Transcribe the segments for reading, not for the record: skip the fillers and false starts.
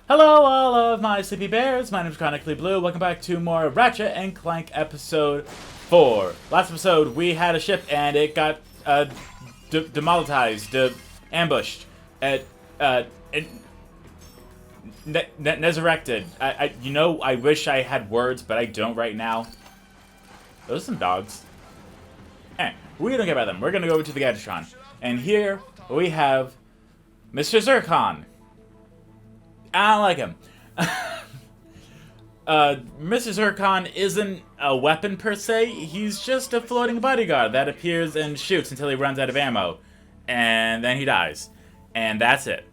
Hello, all of my sleepy bears. My name is Chronically Blue. Welcome back to more Ratchet and Clank episode 4. Last episode, we had a ship and it got demonetized, ambushed, resurrected. I wish I had words, but I don't right now. Those are some dogs. We don't care about them. We're gonna go over to the Gadgetron, and here we have Mr. Zircon. I don't like him. Mr. Zircon isn't a weapon per se, he's just a floating bodyguard that appears and shoots until he runs out of ammo. And then he dies. And that's it.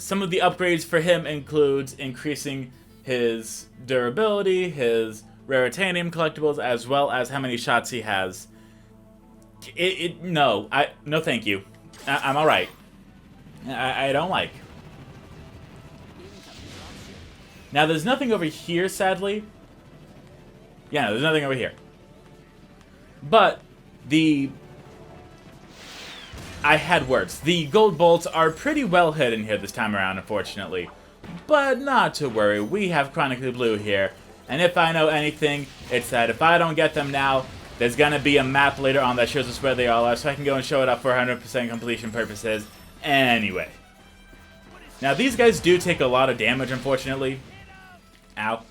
Some of the upgrades for him includes increasing his durability, his raritanium collectibles, as well as how many shots he has. No thank you. I'm alright. I don't like. Now, there's nothing over here, sadly. Yeah, no, there's nothing over here. But, I had words. The gold bolts are pretty well hidden here this time around, unfortunately. But not to worry, we have Chronically Blue here. And if I know anything, it's that if I don't get them now, there's gonna be a map later on that shows us where they all are, so I can go and show it up for 100% completion purposes. Anyway. Now, these guys do take a lot of damage, unfortunately. Ow.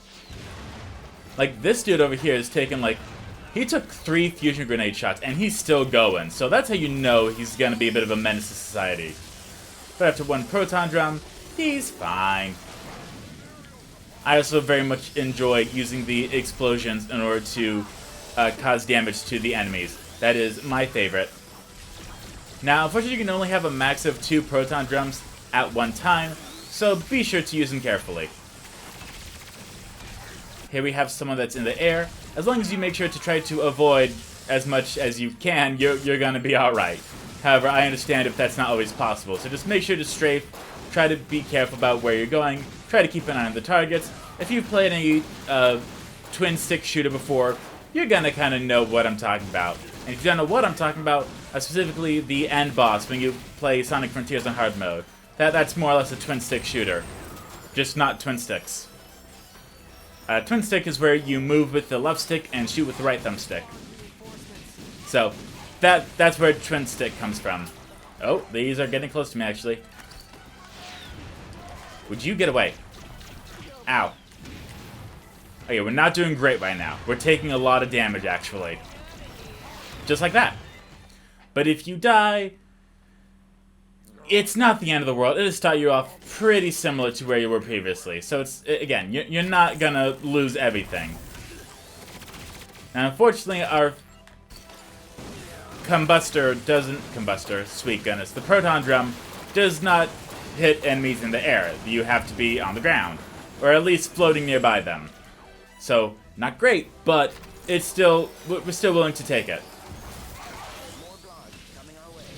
Like, this dude over here is taking, he took 3 fusion grenade shots, and he's still going. So that's how you know he's gonna be a bit of a menace to society. But after 1 proton drum, he's fine. I also very much enjoy using the explosions in order to cause damage to the enemies. That is my favorite. Now, unfortunately, you can only have a max of 2 proton drums at one time, so be sure to use them carefully. Here we have someone that's in the air. As long as you make sure to try to avoid as much as you can, you're gonna be alright. However, I understand if that's not always possible, so just make sure to strafe, try to be careful about where you're going, try to keep an eye on the targets. If you've played any twin stick shooter before, you're gonna kind of know what I'm talking about. And if you don't know what I'm talking about, specifically the end boss when you play Sonic Frontiers on hard mode, that's more or less a twin stick shooter, just not twin sticks. Twin stick is where you move with the left stick and shoot with the right thumbstick. So, that's where twin stick comes from. Oh, these are getting close to me, actually. Would you get away? Ow. Okay, we're not doing great right now. We're taking a lot of damage, actually. Just like that. But if you die, it's not the end of the world. It'll start you off pretty similar to where you were previously. So it's, again, you're not gonna lose everything. Now, unfortunately, our sweet goodness, the proton drum does not hit enemies in the air. You have to be on the ground, or at least floating nearby them. So, not great, but we're still willing to take it.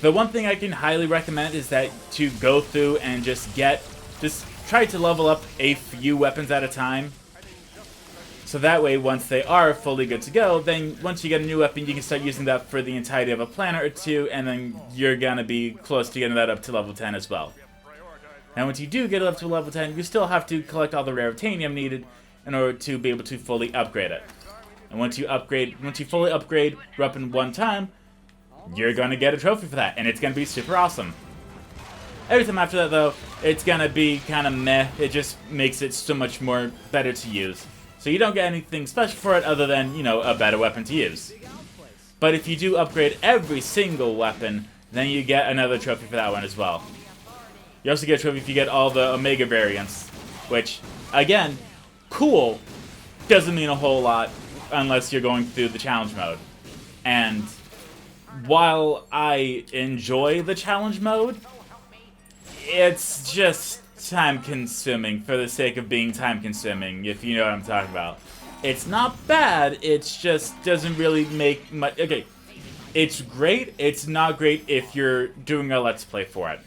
The one thing I can highly recommend is that to go through and just try to level up a few weapons at a time. So that way, once they are fully good to go, then once you get a new weapon, you can start using that for the entirety of a planet or two, and then you're gonna be close to getting that up to level 10 as well. Now, once you do get it up to level 10, you still have to collect all the raritanium needed in order to be able to fully upgrade it. And once you fully upgrade your weapon one time, you're gonna get a trophy for that, and it's gonna be super awesome. Every time after that, though, it's gonna be kind of meh. It just makes it so much more better to use. So you don't get anything special for it other than, a better weapon to use. But if you do upgrade every single weapon, then you get another trophy for that one as well. You also get a trophy if you get all the Omega variants, which, again, cool, doesn't mean a whole lot unless you're going through the challenge mode. And while I enjoy the challenge mode, it's just time-consuming for the sake of being time-consuming, if you know what I'm talking about. It's not bad, it just doesn't really make much... Okay, it's great, it's not great if you're doing a Let's Play for it.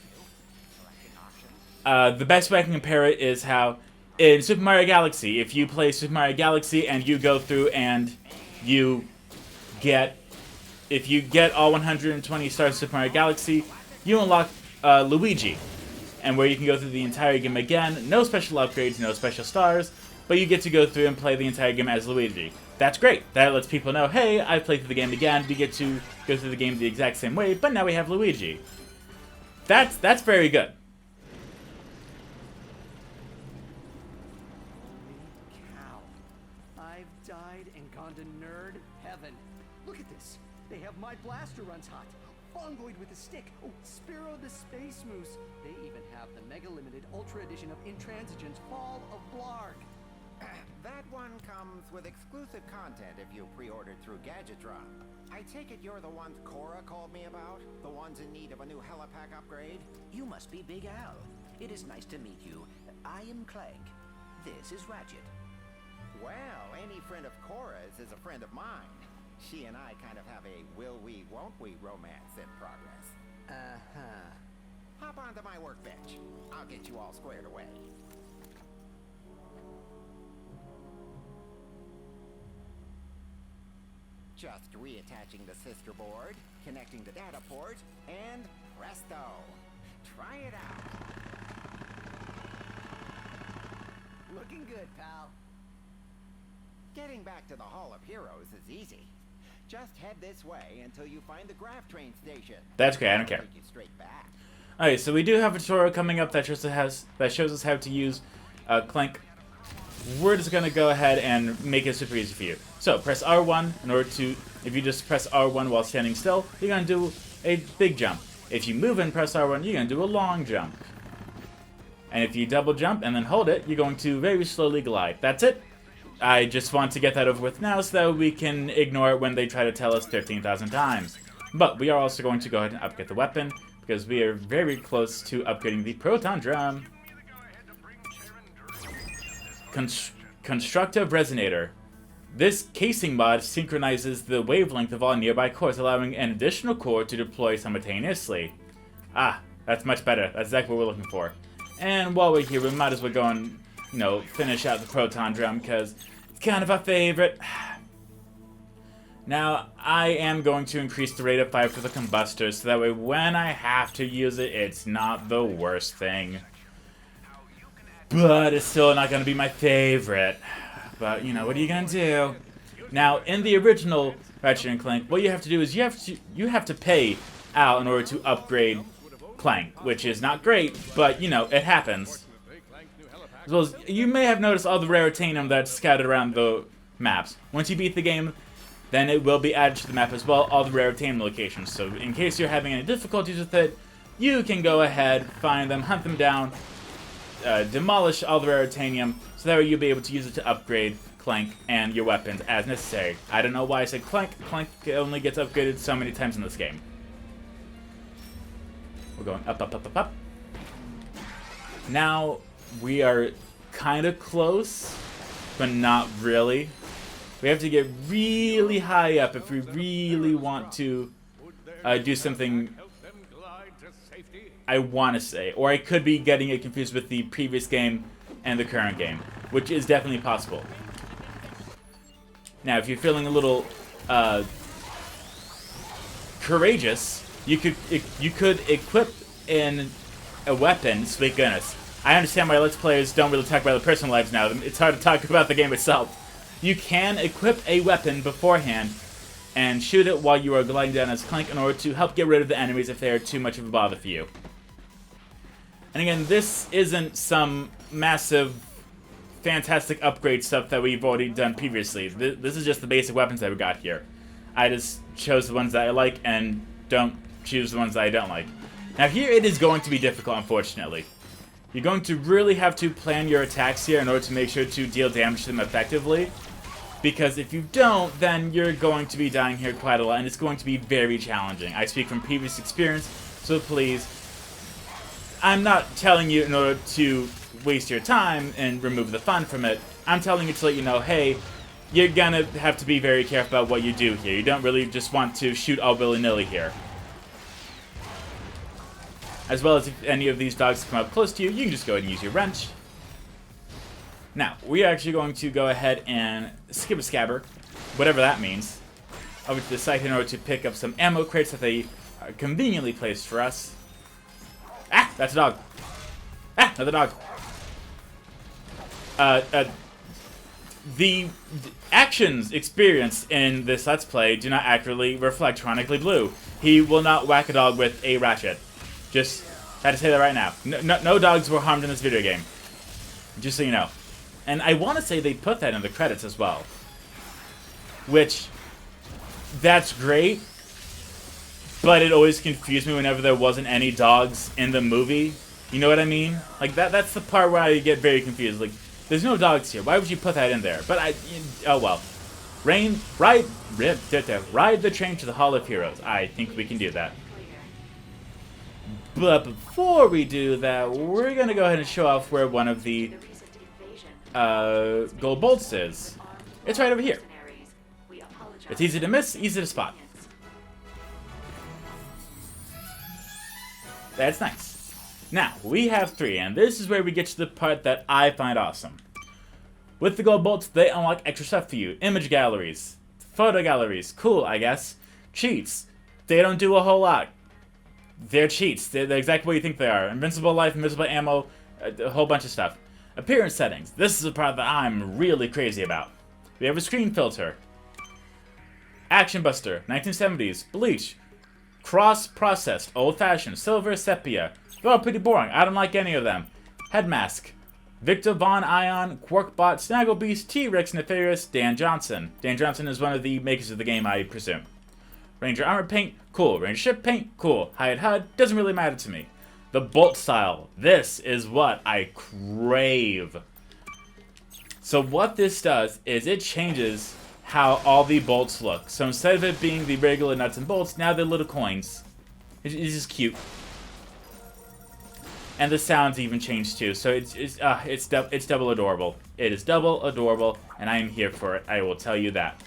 The best way I can compare it is how, in Super Mario Galaxy, if you play Super Mario Galaxy and you go through and if you get all 120 stars in Super Mario Galaxy, you unlock Luigi. and where you can go through the entire game again. No special upgrades, no special stars, but you get to go through and play the entire game as Luigi. That's great. That lets people know, hey, I've played through the game again. We get to go through the game the exact same way, but now we have Luigi. That's very good. I've died and gone to nerd heaven. Look at this. They have my blaster runs hot. Fungoid with a stick. Oh, Spiro the Space Moose. They even have the mega limited ultra edition of Intransigence Fall of Blarg. That one comes with exclusive content if you pre-ordered through Gadgetron. I take it you're the ones Cora called me about? The ones in need of a new helipack upgrade? You must be Big Al. It is nice to meet you. I am Clank. This is Ratchet. Well, any friend of Cora's is a friend of mine. She and I kind of have a will we, won't we romance in progress. Uh-huh. Hop onto my workbench. I'll get you all squared away. Just reattaching the sister board, connecting the data port, and presto! Try it out. Looking good, pal. Getting back to the Hall of Heroes is easy. Just head this way until you find the Graph Train station. That's great, I don't care. Take you straight back. Alright, so we do have a tutorial coming up that shows us how to use Clank. We're just going to go ahead and make it super easy for you. So, press R1 in order to... If you just press R1 while standing still, you're going to do a big jump. If you move and press R1, you're going to do a long jump. And if you double jump and then hold it, you're going to very slowly glide. That's it. I just want to get that over with now so that we can ignore it when they try to tell us 13,000 times. But we are also going to go ahead and upgrade the weapon, because we are very close to upgrading the proton drum. Constructive Resonator. This casing mod synchronizes the wavelength of all nearby cores, allowing an additional core to deploy simultaneously. Ah, that's much better. That's exactly what we're looking for. And while we're here, we might as well go and, you know, finish out the proton drum, because it's kind of our favorite. Now, I am going to increase the rate of fire for the combustors, so that way when I have to use it, it's not the worst thing. But it's still not going to be my favorite. But, you know, what are you going to do? Now, in the original Ratchet and Clank, what you have to do is you have to pay Al in order to upgrade Clank, which is not great, but, you know, it happens. As well as, you may have noticed all the raritanium that's scattered around the maps. Once you beat the game, then it will be added to the map as well, all the raritanium locations. So, in case you're having any difficulties with it, you can go ahead, find them, hunt them down, demolish all the raritanium, so that way you'll be able to use it to upgrade Clank and your weapons as necessary. I don't know why I said Clank. Clank only gets upgraded so many times in this game. We're going up, up, up, up, up. Now, we are kind of close, but not really. We have to get really high up if we really want to do something, I want to say. Or I could be getting it confused with the previous game and the current game, which is definitely possible. Now, if you're feeling a little courageous, you could equip in a weapon. Sweet goodness. I understand why Let's Players don't really talk about the personal lives now. It's hard to talk about the game itself. You can equip a weapon beforehand and shoot it while you are gliding down as Clank in order to help get rid of the enemies if they are too much of a bother for you. And again, this isn't some massive, fantastic upgrade stuff that we've already done previously. This is just the basic weapons that we got here. I just chose the ones that I like and don't choose the ones that I don't like. Now here it is going to be difficult, unfortunately. You're going to really have to plan your attacks here in order to make sure to deal damage to them effectively. Because if you don't, then you're going to be dying here quite a lot, and it's going to be very challenging. I speak from previous experience, so please, I'm not telling you in order to waste your time and remove the fun from it. I'm telling you to let you know, hey, you're gonna have to be very careful about what you do here. You don't really just want to shoot all willy-nilly here. As well as if any of these dogs come up close to you, you can just go ahead and use your wrench. Now, we are actually going to go ahead and skip a scabber, whatever that means, over to the site in order to pick up some ammo crates that they conveniently placed for us. Ah, that's a dog. Ah, another dog. The actions experienced in this Let's Play do not accurately reflect Chronically Blue. He will not whack a dog with a ratchet. Just had to say that right now. No dogs were harmed in this video game. Just so you know. And I want to say they put that in the credits as well. Which, that's great. But it always confused me whenever there wasn't any dogs in the movie. You know what I mean? Like, that's the part where I get very confused. Like, there's no dogs here. Why would you put that in there? But oh well. Ride the train to the Hall of Heroes. I think we can do that. But before we do that, we're gonna go ahead and show off where one of the gold bolts is. It's right over here. It's easy to miss, easy to spot. That's nice. Now, we have 3, and this is where we get to the part that I find awesome. With the gold bolts, they unlock extra stuff for you. Image galleries, photo galleries, cool, I guess. Cheats, they don't do a whole lot. They're cheats, they're exactly what you think they are. Invincible life, invincible ammo, a whole bunch of stuff. Appearance settings, this is the part that I'm really crazy about. We have a screen filter. Action Buster, 1970s, Bleach, cross-processed, old-fashioned, silver, sepia. They're all pretty boring. I don't like any of them. Head mask. Victor Von Ion, Quarkbot, Snagglebeast, T-Rex Nefarious, Dan Johnson. Dan Johnson is one of the makers of the game, I presume. Ranger armor paint, cool. Ranger ship paint, cool. Hide HUD, doesn't really matter to me. The bolt style. This is what I crave. So what this does is it changes how all the bolts look. So instead of it being the regular nuts and bolts, now they're little coins. It's just cute. And the sounds even change too, so it's double adorable. It is double adorable, and I am here for it. I will tell you that.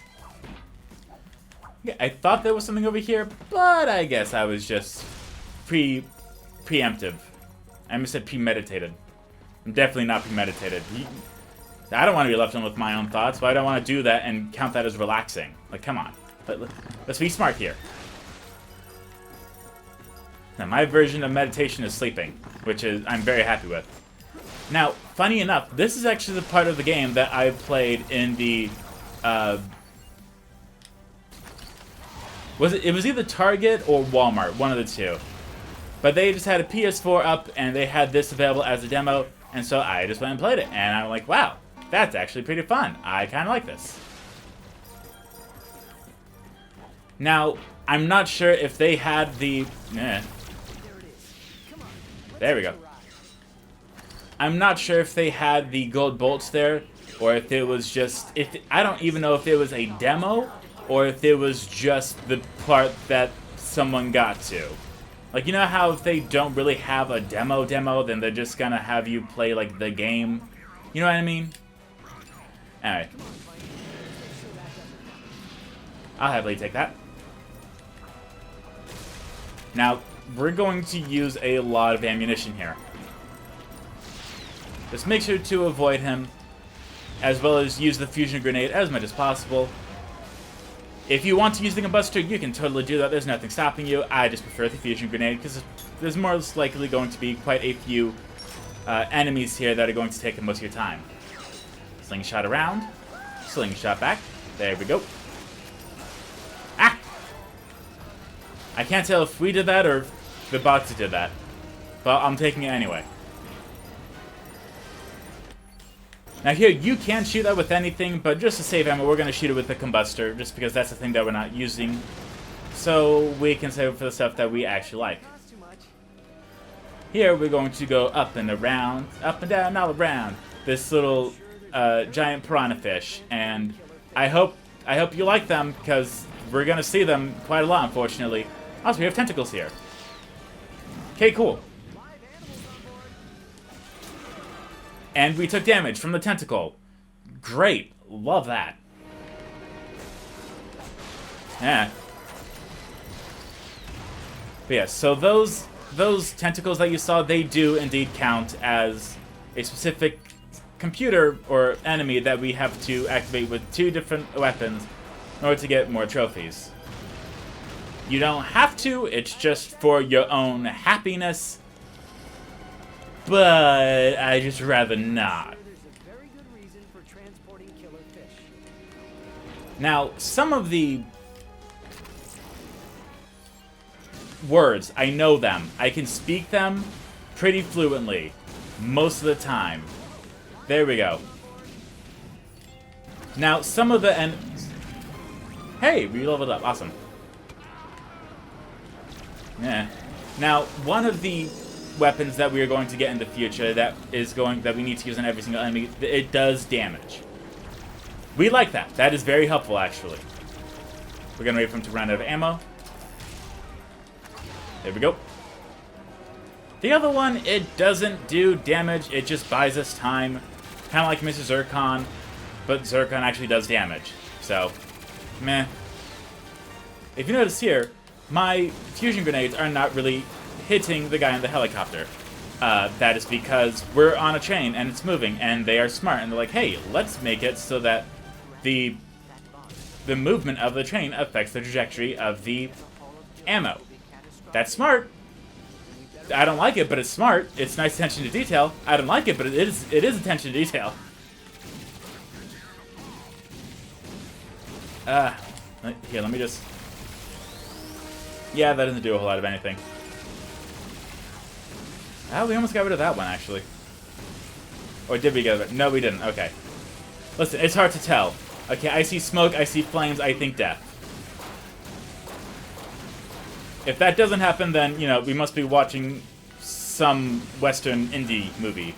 Yeah, I thought there was something over here, but I guess I was just preemptive. I almost said premeditated. I'm definitely not premeditated. I don't want to be left alone with my own thoughts, but I don't want to do that and count that as relaxing. Like, come on, let's be smart here. Now, my version of meditation is sleeping, which is I'm very happy with. Now, funny enough, this is actually the part of the game that I played in the it was either Target or Walmart, one of the two. But they just had a PS4 up and they had this available as a demo, and so I just went and played it, and I'm like, wow, that's actually pretty fun. I kind of like this. Now, I'm not sure if they had the there we go. I'm not sure if they had the gold bolts there, or if it was just... I don't even know if it was a demo, or if it was just the part that someone got to. Like, you know how if they don't really have a demo, then they're just gonna have you play, like, the game? You know what I mean? Anyway. I'll happily take that. Now, we're going to use a lot of ammunition here. Just make sure to avoid him, as well as use the fusion grenade as much as possible. If you want to use the combustor, you can totally do that. There's nothing stopping you. I just prefer the fusion grenade, because there's most likely going to be quite a few enemies here that are going to take most of your time. Slingshot around. Slingshot back. There we go. Ah! I can't tell if we did that or if the bots did that. But I'm taking it anyway. Now here, you can shoot that with anything, but just to save ammo, we're going to shoot it with the combustor, just because that's the thing that we're not using. So we can save it for the stuff that we actually like. Here, we're going to go up and around, up and down, all around this little giant piranha fish. And I hope you like them, because we're going to see them quite a lot, unfortunately. Also, we have tentacles here. Okay, cool. And we took damage from the tentacle. Great. Love that. Yeah. But yeah, so those tentacles that you saw, they do indeed count as a specific computer or enemy that we have to activate with 2 different weapons in order to get more trophies. You don't have to, it's just for your own happiness. but I just rather not. There's a very good reason for transporting killer fish. Now, some of the words, I know them. I can speak them pretty fluently most of the time. There we go. Now, some of the hey, we leveled up. Awesome. Yeah. Now, one of the weapons that we are going to get in the future that we need to use on every single enemy, it does damage. We like that. That is very helpful, actually. We're gonna wait for him to run out of ammo. There we go. The other one, it doesn't do damage. It just buys us time. Kind of like Mr. Zircon, but Zircon actually does damage. So, meh. If you notice here, my fusion grenades are not really hitting the guy in the helicopter. That is because we're on a train and it's moving, and they are smart, and they're like, hey, let's make it so that the movement of the train affects the trajectory of the ammo. That's smart. I don't like it, but it's smart. It's nice attention to detail. I don't like it, but it is attention to detail. Here, let me just... Yeah, that doesn't do a whole lot of anything. Oh, we almost got rid of that one, actually. Or did we get rid of it? No, we didn't. Okay. Listen, it's hard to tell. Okay, I see smoke, I see flames, I think death. If that doesn't happen, then, you know, we must be watching some Western indie movie.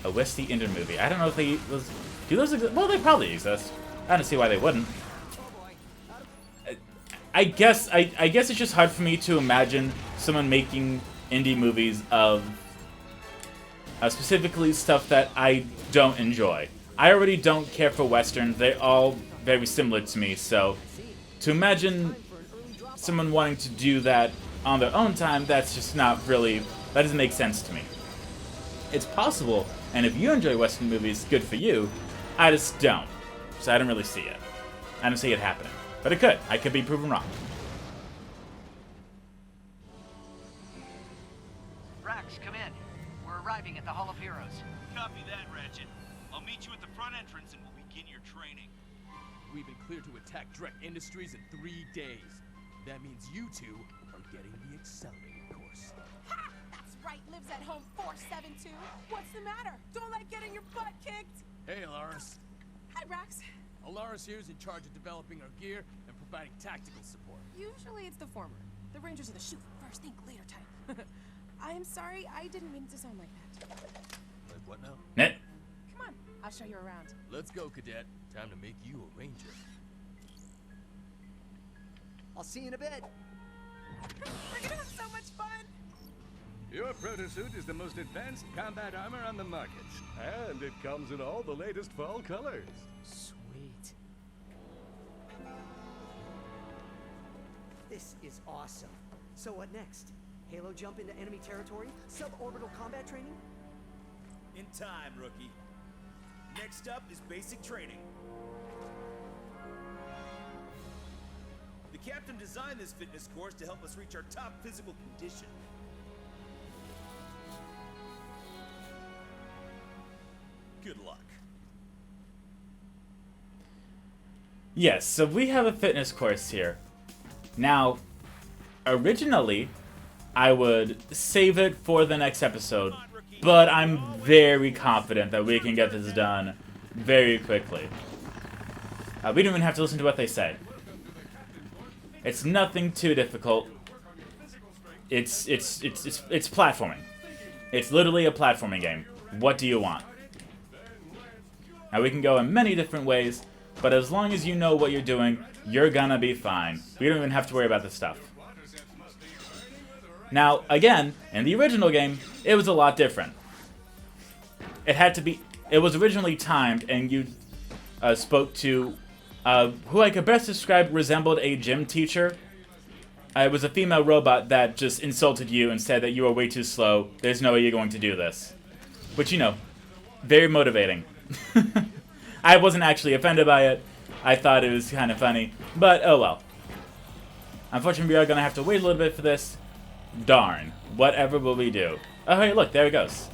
A Westy indie movie. I don't know if they... Do those exist? Well, they probably exist. I don't see why they wouldn't. I guess it's just hard for me to imagine someone making indie movies of specifically stuff that I don't enjoy. I already don't care for Westerns. They're all very similar to me, so to imagine someone wanting to do that on their own time, that's just not really... That doesn't make sense to me. It's possible, and if you enjoy Western movies, good for you. I just don't. So I don't really see it. I don't see it happening. But it could. I could be proven wrong. Rax, come in. We're arriving at the Hall of Heroes. Copy that, Ratchet. I'll meet you at the front entrance and we'll begin your training. We've been cleared to attack Drek Industries in 3 days. That means you two are getting the accelerated course. Ha! That's right, lives at home 472. What's the matter? Don't like getting your butt kicked. Hey, Alaris. Hi, Rax. Alaris here is in charge of developing our gear and providing tactical support. Usually it's the former. The Rangers are the shoot first, think later type. I am sorry, I didn't mean to sound like that. Like what now? Net. Come on, I'll show you around. Let's go, Cadet. Time to make you a Ranger. I'll see you in a bit. We're gonna have so much fun. Your protosuit is the most advanced combat armor on the market. And it comes in all the latest fall colors. Sweet. This is awesome. So what next? Halo jump into enemy territory? Suborbital combat training? In time, rookie. Next up is basic training. The captain designed this fitness course to help us reach our top physical condition. Good luck. Yes, so we have a fitness course here. Now, originally, I would save it for the next episode, but I'm very confident that we can get this done very quickly. We don't even have to listen to what they say. It's nothing too difficult. It's platforming. It's literally a platforming game. What do you want? Now, we can go in many different ways, but as long as you know what you're doing, you're gonna be fine. We don't even have to worry about this stuff. Now, again, in the original game, it was a lot different. It was originally timed, and you spoke to who I could best describe resembled a gym teacher. It was a female robot that just insulted you and said that you are way too slow. There's no way you're going to do this. Which, you know, very motivating. I wasn't actually offended by it. I thought it was kind of funny. But, oh well. Unfortunately, we are going to have to wait a little bit for this. Darn. Whatever will we do? Oh, hey, look, there it goes.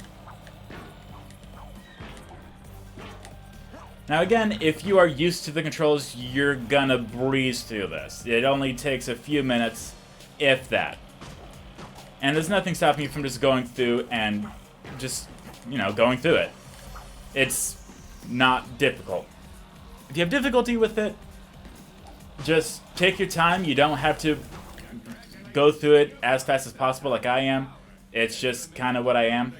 Now again, if you are used to the controls, you're gonna breeze through this. It only takes a few minutes, if that. And there's nothing stopping you from just going through and just, you know, going through it. It's not difficult. If you have difficulty with it, just take your time. You don't have to go through it as fast as possible like I am. It's just kind of what I am.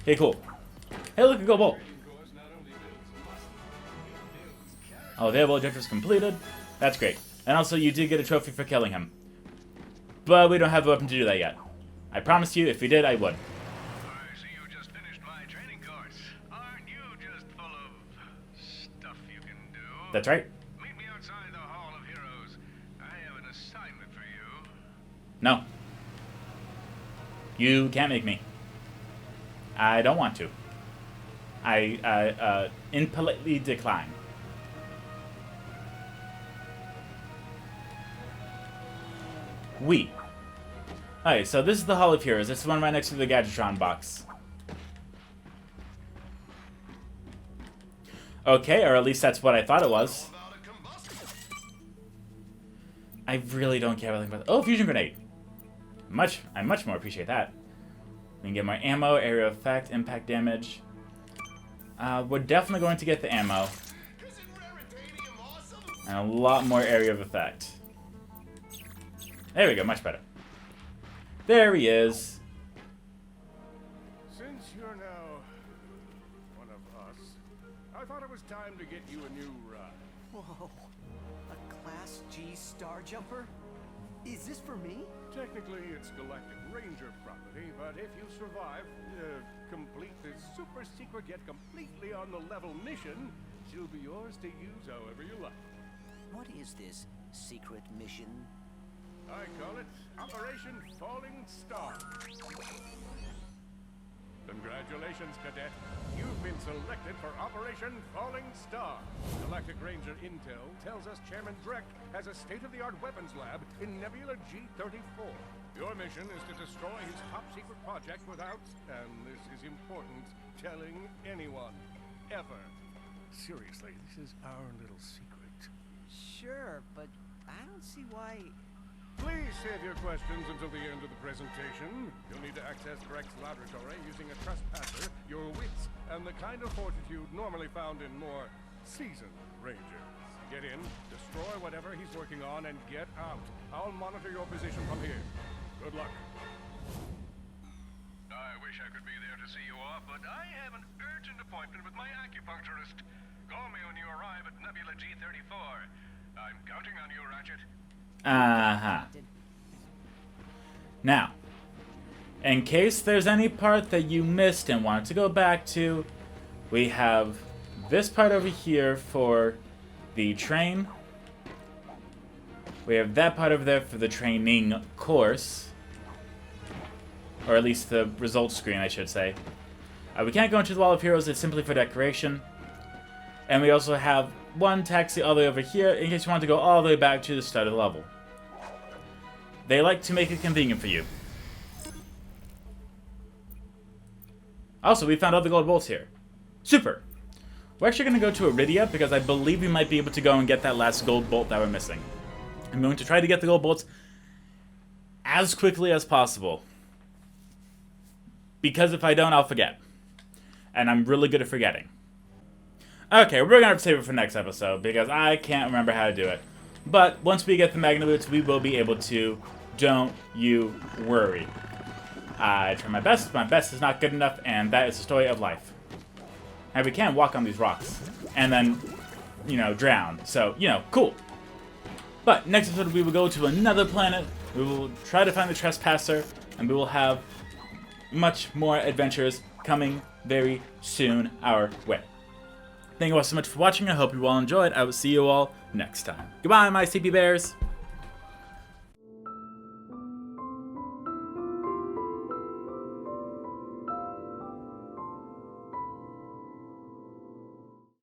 Hey, cool. Hey, look, a gold bolt. All available objectives completed. That's great. And also, you did get a trophy for killing him. But we don't have a weapon to do that yet. I promised you, if we did, I would. I see you just finished my training course. Aren't you just full of stuff you can do? That's right. Meet me outside the Hall of Heroes. I have an assignment for you. No. You can't make me. I don't want to. I impolitely decline. Alright, so this is the Hall of Heroes. It's the one right next to the Gadgetron box. Okay, or at least that's what I thought it was. I really don't care about that. Oh, fusion grenade. I much more appreciate that. We can get more ammo, area of effect, impact damage. We're definitely going to get the ammo. And a lot more area of effect. There we go, much better. There he is. Since you're now one of us, I thought it was time to get you a new ride. Whoa. A Class G Star Jumper? Is this for me? Technically, it's Galactic Ranger property, but if you survive, complete this super secret yet completely on the level mission, she'll be yours to use however you like. What is this secret mission? I call it Operation Falling Star. Congratulations, Cadet. You've been selected for Operation Falling Star. Galactic Ranger Intel tells us Chairman Drek has a state-of-the-art weapons lab in Nebula G-34. Your mission is to destroy his top-secret project without, and this is important, telling anyone. Ever. Seriously, this is our little secret. Sure, but I don't see why... Please save your questions until the end of the presentation. You'll need to access Breck's laboratory using a trespasser, your wits, and the kind of fortitude normally found in more seasoned Rangers. Get in, destroy whatever he's working on, and get out. I'll monitor your position from here. Good luck. I wish I could be there to see you off, but I have an urgent appointment with my acupuncturist. Call me when you arrive at Nebula G-34. I'm counting on you, Ratchet. Uh-huh. Now, in case there's any part that you missed and wanted to go back to, we have this part over here for the train. We have that part over there for the training course. Or at least the results screen, I should say. We can't go into the Wall of Heroes, it's simply for decoration. And we also have one taxi all the way over here, in case you want to go all the way back to the start of the level. They like to make it convenient for you. Also, we found all the gold bolts here. Super! We're actually going to go to Iridia, because I believe we might be able to go and get that last gold bolt that we're missing. I'm going to try to get the gold bolts as quickly as possible. Because if I don't, I'll forget. And I'm really good at forgetting. Okay, we're going to have to save it for next episode, because I can't remember how to do it. But once we get the Magna Boots, we will be able to. Don't you worry. I try my best. My best is not good enough, and that is the story of life. And we can walk on these rocks. And then, you know, drown. So, you know, cool. But next episode, we will go to another planet. We will try to find the Trespasser. And we will have much more adventures coming very soon our way. Thank you all so much for watching. I hope you all enjoyed. I will see you all next time. Goodbye, my CP Bears.